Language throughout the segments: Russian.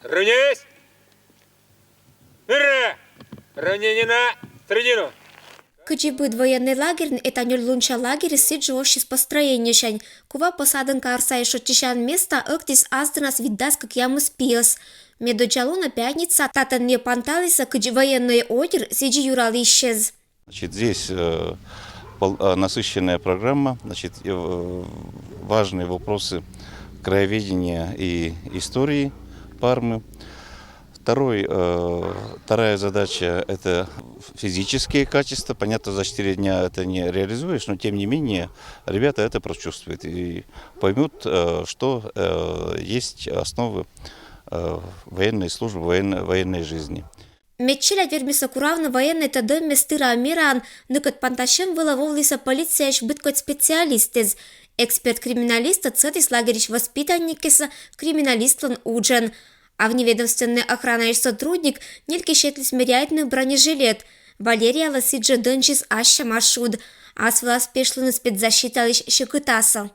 Равняйсь! Ура! Равнение на середину! Кычибыт военный лагерь этанёр лунча лагерь сид живущий с построением. Кува посаденка арса и шотчищан места ыктис азденас виддас как яму спиос. Медоджалуна пятница татан не панталиса кыч военный одер сиджи юрал исчез. Значит, здесь насыщенная программа, значит, важные вопросы краеведения и истории Пармы. Вторая задача – это физические качества. Понятно, за 4 дня это не реализуешь, но тем не менее ребята это прочувствуют и поймут, что есть основы военной службы, военной жизни. Метчилят вермиса куравна военный тадым местыра амиран, ныкот панташем вылововлиса полицияш быткот специалистез. Эксперт-криминалиста цетис лагерич воспитанникеса криминалистлан уджен. А вневедомственный охранный сотрудник нельки щетлис меряйтный бронежилет. Валерия ласиджа дончис аща маршрут, а свела спешлый спецзащиталищ щекытаса.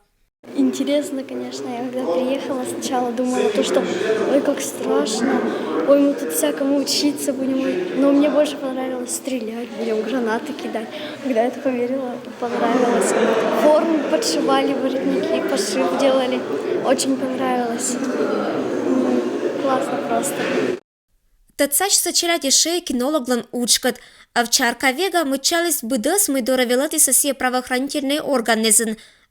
Интересно, конечно. Я когда приехала, сначала думала, что ой, как страшно, ой, мы тут всякому учиться будем. Но мне больше понравилось стрелять, будем гранаты кидать. Когда я это поверила, понравилось. Форму подшивали, воротники, пошив делали. Очень понравилось. Классно просто. Тăцаș să celate шеи кинологлан учкат. Овчарка вега мычалис быдăs мыдора велăти să sie правоохранительные органы,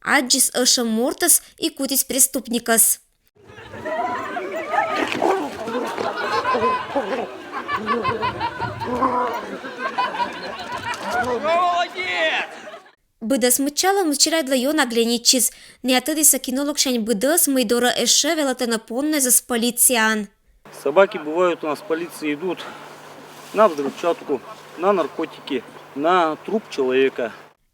аджис ășă мортăs и кутис преступникăs. Быдăs мычала мычерай для ё нагляничис. Не атăди să кинолог шань быдăs мыдора эше велătă напоннезăs полициан. Собаки бывают у нас в полиции идут на взрывчатку, на наркотики, на труп человека.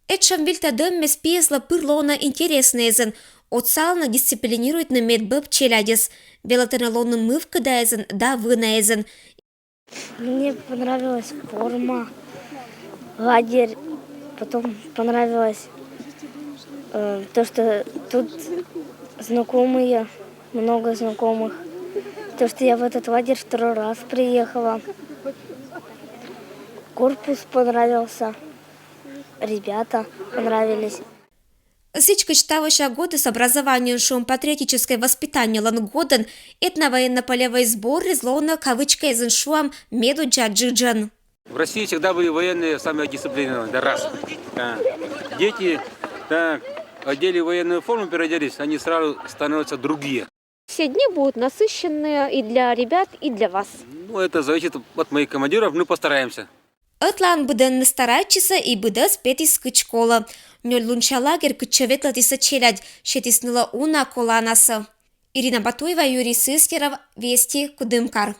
Этшам вильта дым мес пьесла пырлона интереснезен. Отсална дисциплинирует на медбэб челядес. Белотерналонный мыв кыдаезен, да вынезен. Мне понравилась форма, лагерь. Потом понравилось то, что тут знакомые, много знакомых. То, что я в этот лагерь 2-й раз приехала. Корпус понравился. Ребята понравились. Сичка читавшая годы с образованием шум патриотическое воспитание лангоден, этно-военно-полевой сбор резловно кавычка из шуам меду джаджиджан. В России всегда были военные самые дисциплинированные, да раз. Да. Дети, так, одели военную форму, переоделись, они сразу становятся другие. Все дни будут насыщенные и для ребят, и для вас. Ну, это зависит от моих командиров, мы постараемся. Атлан буден старайтчиса и буде спетис скычкола. Нёль лунча лагерь кычеветлатиса челядь, щетиснула уна коланаса. Ирина Батуева, Юрий Сыскеров, Вести, Кудымкар.